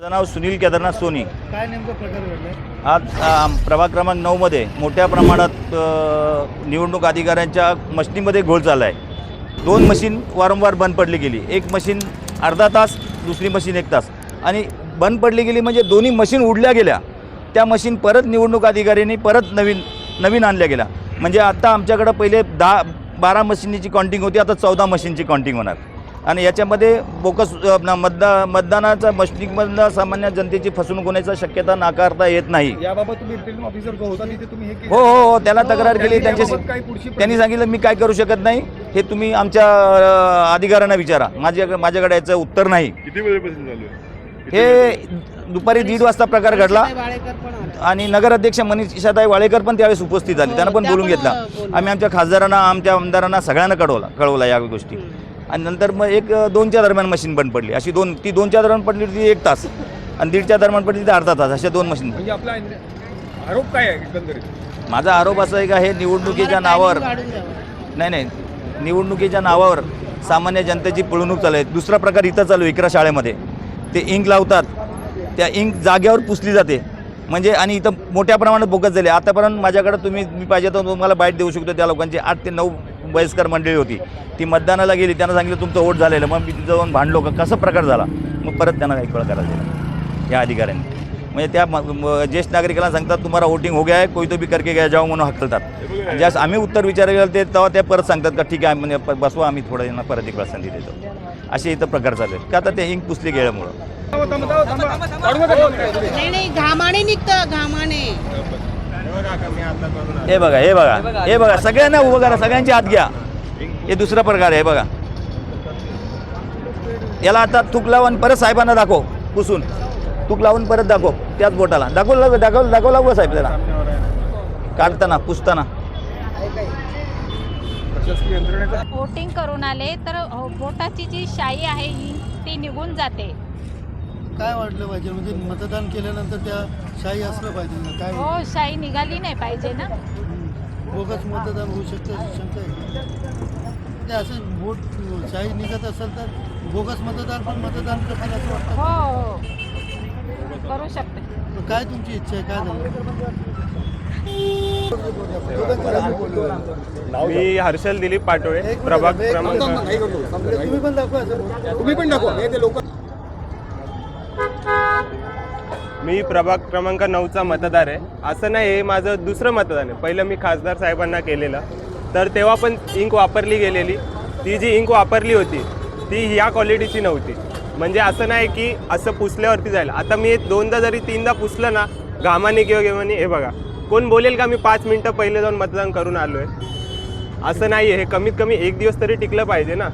माझं नाव सुनील केदारनाथ सोनी। काय नेमका प्रकार घडला? आज प्रभाग क्रमांक 9 मध्ये मोठ्या प्रमाणात निवडणूक अधिकाऱ्यांच्या मशीनीमध्ये घोळ झाला आहे। 2 मशीन वारंवार बंद पडली गेली, एक मशीन अर्धा तास, दुसरी मशीन 1 तास, आणि बंद पडली गेली म्हणजे दोन्ही मशीन उडल्या गेल्या। त्या मशीन परत निवडणूक अधिकाऱ्यांनी परत नवीन आणल्या गेल्या। म्हणजे आता आमच्याकडे पहिले 10-12 मशीनीची काउंटिंग होती, आता 14 मशीनची काउंटिंग होणार। आणि याच्यामध्ये बोकस मतदानाचा मशीनमधनं सामान्य जनतेची फसवणूक होण्याची शक्यता नाकारता येत नाही। याबाबत तुम्ही रिटर्निंग ऑफिसर जो होता तिथे तुम्ही हे केलं? हो, त्याला तक्रार केली। त्यांनी सांगितलं मी काय करू शकत नाही, हे तुम्ही आमच्या अधिकाऱ्यांना विचारा, माझ्याकडे याचं उत्तर नाही। किती वेळेपासून झालं हे दुपारी 1:30 वाजता प्रकार घडला आणि नगराध्यक्ष मनीषाताई वाळेकर पण त्यावेळेस उपस्थित झाले, त्यांना पण बोलून घेतला। आम्ही आमच्या खासदारांना, आमच्या आमदारांना सगळ्यांना कळवला या गोष्टी। आणि नंतर मग 1-2च्या दरम्यान मशीन बंद पडली, अशी ती 2च्या दरम्यान पडली होती 1 तास, आणि 1:30च्या दरम्यान पडली ती अर्धा तास, अशा 2 मशीन। म्हणजे आपला आरोप काय आहे एकंदरीत? माझा आरोप असा आहे का हे निवडणुकीच्या नावावर नाही, निवडणुकीच्या नावावर सामान्य जनतेची पिळवणूक चालू आहे। दुसरा प्रकार इथं चालू आहे, इकरा शाळेमध्ये ते इंक लावतात, त्या इंक जागेवर पुसली जाते म्हणजे, आणि इथं मोठ्या प्रमाणात बोगस झाले। आतापर्यंत माझ्याकडे मी पाहिजे तर तुम्हाला बाईट देऊ शकतो। त्या लोकांची 8 ते 9 वयस्कर मंडळी होती, ती मतदानाला गेली, त्यांना सांगितलं तुमचं वोट झालेलं। मग मी तिथं जाऊन भांडलो का कसं प्रकार झाला, मग परत त्यांना काही कळ करायला दिला या अधिकाऱ्यांनी। म्हणजे त्या ज्येष्ठ नागरिकांना सांगतात तुम्हाला वोटिंग हो गया है, कोई तो भी करके गया जाओ म्हणून हकलतात। ज्यास आम्ही उत्तर विचारायला गेलो तेव्हा ते परत सांगतात का ठीक आहे म्हणजे बसवा, आम्ही थोडं यांना परत 1 वेळा संधी देतो। असे इथं प्रकार चालू आहेत का आता ते इंक पुसली गेल्यामुळं। नाही, घामाने निघतं, घामाने। हे बघा सगळ्यांना उभं करा, सगळ्यांची हात घ्या। हे दुसरा प्रकार आहे बघा, याला आता थूक लावून परत साहेबांना दाखव, पुसून थूक लावून परत दाखव, त्याच बोटाला दाखव साहेब त्याला काढताना पुसताना। वोटिंग करून आले तर वोटाची जी शाई आहे ती निघून जाते। काय वाटलं पाहिजे म्हणजे मतदान केल्यानंतर त्या शाही असलं पाहिजे ना? काय हो, शाई निघाली नाही पाहिजे ना। बोगस मतदान होऊ शकतं अशी शंका आहे ते? असं वोट शाही निघत असेल तर बोगस मतदान पण मतदान करतील असं वाटतं? हो, करू शकते। तर काय तुमची इच्छा आहे, काय झालं? मी हर्षल दिलीप पाटोळे, प्रभाग क्रमांक तुम्ही पण दाखवा, तुम्ही पण दाखवा ते लोक। मी प्रभाग क्रमांक 9चा मतदार आहे। असं नाही, हे माझं दुसरं मतदान आहे। पहिलं मी खासदार साहेबांना केलेलं, तर तेव्हा पण इंक वापरली गेलेली, ती जी इंक वापरली होती ती ह्या क्वालिटीची नव्हती। म्हणजे असं नाही की असं पुसल्यावरती जाईल। आता मी 2दा जरी 3दा पुसलं ना घामाने किंवा गेमाने, हे बघा, कोण बोलेल का मी 5 मिनटं पहिले जाऊन मतदान करून आलो आहे? असं नाही आहे, हे कमीत कमी 1 दिवस तरी टिकलं पाहिजे ना।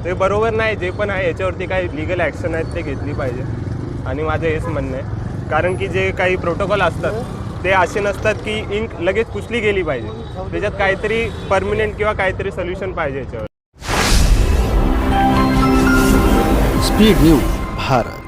ते बरोबर नाही, जे पण आहे याच्यावरती काही लिगल ॲक्शन आहेत ते घेतली पाहिजे, आणि माझं हेच म्हणणं आहे। कारण की जे काही प्रोटोकॉल असतात ते असे नसतात की इंक लगेच पुसली गेली पाहिजे, त्याच्यात काहीतरी परमनंट किंवा काहीतरी सोल्युशन पाहिजे याच्यावर। Speed news Bharat.